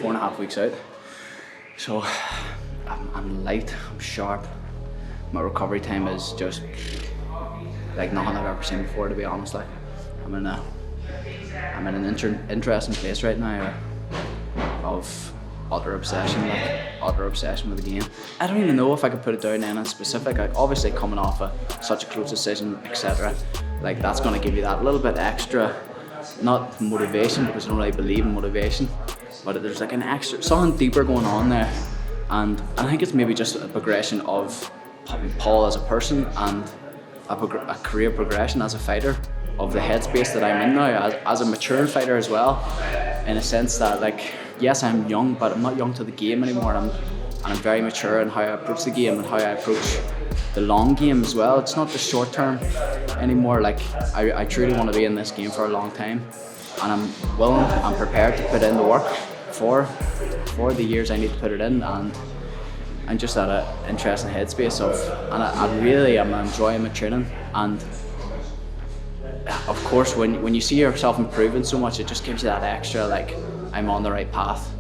4.5 weeks out. So I'm light, I'm sharp. My recovery time is just like nothing I've ever seen before, to be honest. Like I'm in an interesting place right now of utter obsession with the game. I don't even know if I could put it down in a specific. Like obviously coming off such a close decision, etc. Like that's going to give you that little bit extra, not motivation because I don't really believe in motivation, but there's like an extra something deeper going on there, and I think it's maybe just a progression of Paul as a person and a career progression as a fighter, of the headspace that I'm in now as a mature fighter as well, in a sense that like yes I'm young but I'm not young to the game anymore, and I'm very mature in how I approach the game and how I approach the long game as well. It's not the short term anymore. Like I truly want to be in this game for a long time, and I'm willing, I'm prepared to put in the work for the years I need to put it in, and I'm just at an interesting headspace and I really am enjoying my training. And of course when you see yourself improving so much, it just gives you that extra like I'm on the right path.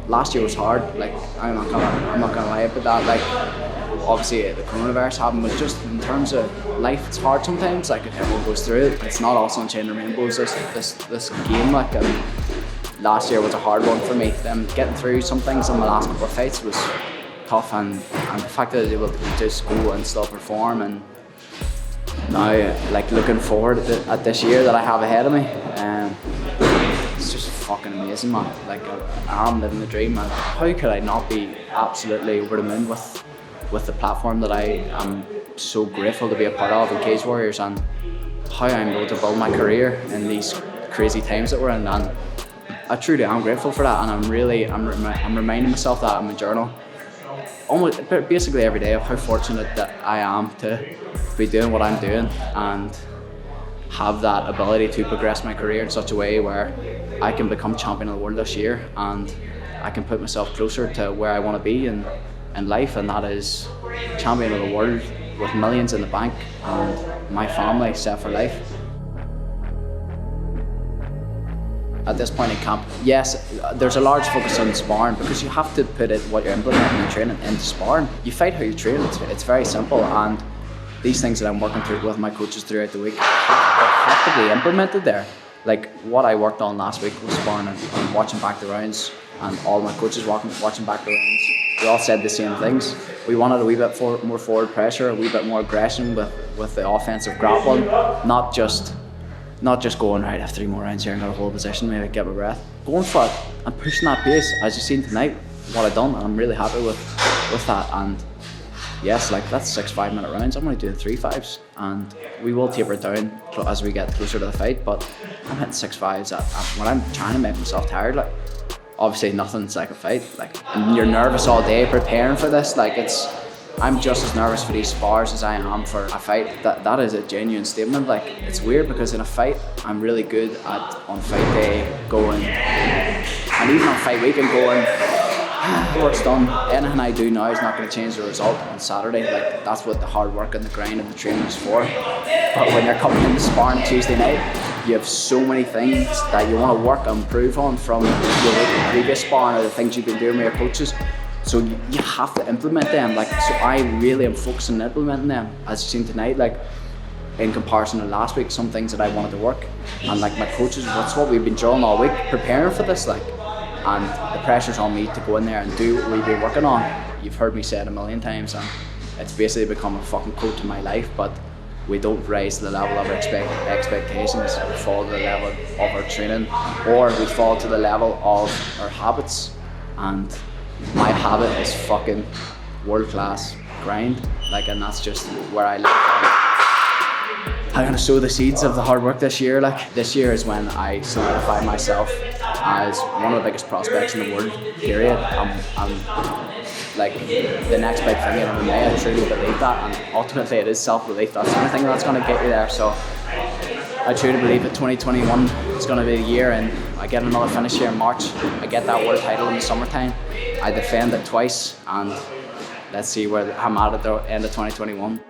Last year was hard, like I'm not gonna lie about that. Like obviously the coronavirus happened, but just in terms of life, it's hard sometimes. Like everyone goes through it. It's not all sunshine and rainbows. This game, like last year was a hard one for me. Getting through some things in my last couple of fights was tough, and the fact that I was able to just go and still perform, and now like looking forward at this year that I have ahead of me, it's just fucking amazing, man. Like I'm living the dream, and how could I not be absolutely over the moon with the platform that I am so grateful to be a part of in Cagewarriors, and how I'm able to build my career in these crazy times that we're in. And I truly am grateful for that, and I'm reminding myself that in my journal almost basically every day of how fortunate that I am to be doing what I'm doing and have that ability to progress my career in such a way where I can become champion of the world this year, and I can put myself closer to where I want to be in life, and that is champion of the world with millions in the bank and my family set for life. At this point in camp, yes, there's a large focus on sparring because you have to put what you're implementing in training into sparring. You fight how you train, it's very simple, and these things that I'm working through with my coaches throughout the week have to be implemented there. Like what I worked on last week was sparring and watching back the rounds, and all my coaches watching back the rounds. We all said the same things. We wanted a wee bit more forward pressure, a wee bit more aggression with the offensive grappling, not just going, right, I have 3 more rounds here and got a hold position, maybe get my breath. Going for it and pushing that pace, as you've seen tonight, what I've done, and I'm really happy with that. And yes, like that's 6 5-minute rounds. I'm only doing 3 5s, and we will taper it down as we get closer to the fight, but I'm hitting 6 5s when I'm trying to make myself tired. Like obviously nothing's like a fight, like you're nervous all day preparing for this. Like I'm just as nervous for these spars as I am for a fight. That is a genuine statement. Like it's weird because in a fight I'm really good at on fight day going, and even on fight week I'm going, work's done. Anything I do now is not going to change the result on Saturday. Like that's what the hard work and the grind and the training is for. But when you're coming into sparring Tuesday night, you have so many things that you want to work and improve on from your previous sparring or the things you've been doing with your coaches. So you have to implement them. Like so, I really am focusing on implementing them. As you've seen tonight, like in comparison to last week, some things that I wanted to work, and like my coaches, that's what we've been drilling all week, preparing for this. Like, and the pressure's on me to go in there and do what we've been working on. You've heard me say it a million times, and it's basically become a fucking code to my life. But we don't rise to the level of our expectations. We fall to the level of our training, or we fall to the level of our habits. And my habit is fucking world-class grind, like, and that's just where I live. I'm gonna sow the seeds of the hard work this year. Like this year is when I solidify myself as one of the biggest prospects in the world, period. I'm like the next big thing in MMA. I truly believe that, and ultimately it is self-belief. That's the only thing that's gonna get you there. So I truly believe that 2021 is gonna be the year, and I get another finish here in March. I get that world title in the summertime. I defend it twice, and let's see where I'm at the end of 2021.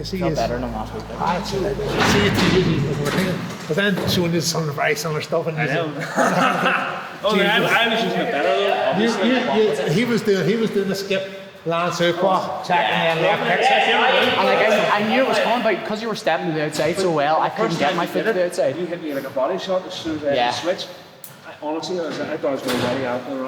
see Felt you. better than last week. See you. But then showing you some very similar stuff. And I know. I was using it better though. Obviously. he was doing the skip, land southpaw, checking and left kick. And like I knew it was coming, but because you were stepping to the outside so well, I couldn't get my foot to the outside. You hit me like a body shot as soon as I had to switch. Honestly, I thought I was going to ready out there.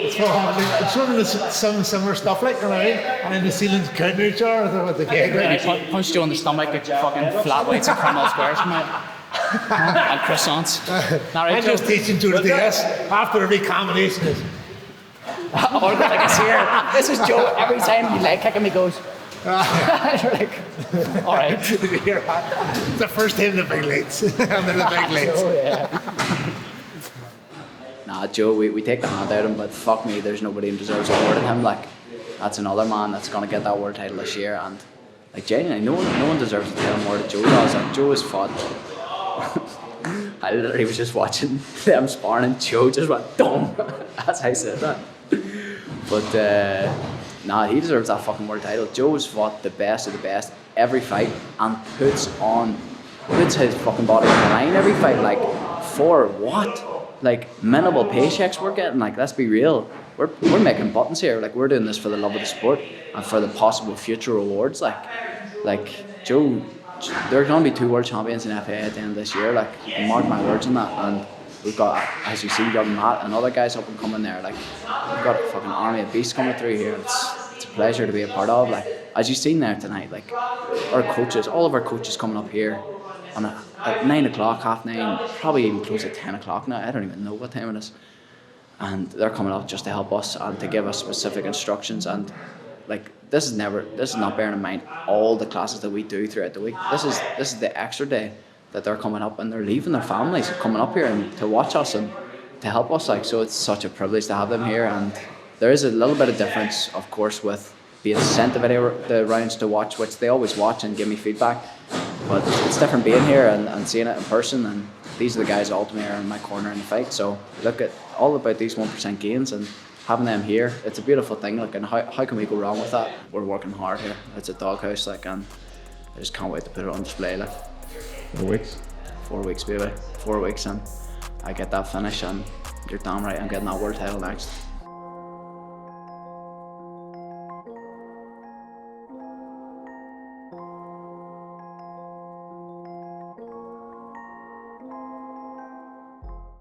It's sort of some similar stuff like, you know, and then the ceilings counting each other with the gag. I punched you on the stomach at fucking flat weights and Cromwell Squares, mate. And croissants. I'm just teaching Tour de DS after every combination is. Or like I see here, this is Joe. Every time you leg kick him, he goes. You're like, all right. It's the first time the big leads, and then the big leads. Oh, yeah. Nah, Joe, we take the hand out of him, but fuck me, there's nobody who deserves more than him. Like, that's another man that's gonna get that world title this year, and like genuinely, no one deserves to tell more than Joe does. Like, Joe is fought. I literally was just watching them sparring, and Joe just went dumb as I said that. But nah, he deserves that fucking world title. Joe's fought the best of the best every fight and puts his fucking body on the line every fight. Like, for what? Like, minimal paychecks we're getting. Like, let's be real. We're making buttons here. Like, we're doing this for the love of the sport and for the possible future rewards. Like Joe, there are going to be 2 world champions in FA at the end of this year. Like, you can mark my words on that. And we've got, as you see, young Matt and other guys up and coming there. Like, we've got a fucking army of beasts coming through here. It's a pleasure to be a part of. Like, as you've seen there tonight, like, our coaches, all of our coaches coming up here at 9 o'clock, 9:30, probably even close at 10 o'clock now. I don't even know what time it is. And they're coming up just to help us and to give us specific instructions. And like, this is not bearing in mind all the classes that we do throughout the week. This is the extra day that they're coming up, and they're leaving their families, coming up here and to watch us and to help us. Like, so it's such a privilege to have them here. And there is a little bit of difference, of course, with being sent the rounds to watch, which they always watch and give me feedback. But it's different being here and seeing it in person. And these are the guys ultimately are in my corner in the fight. So look at all about these 1% gains and having them here. It's a beautiful thing. Like, and how can we go wrong with that? We're working hard here. It's a doghouse, like, and I just can't wait to put it on display. Like, 4 weeks. 4 weeks, baby. 4 weeks, and I get that finish, and you're damn right I'm getting that world title next.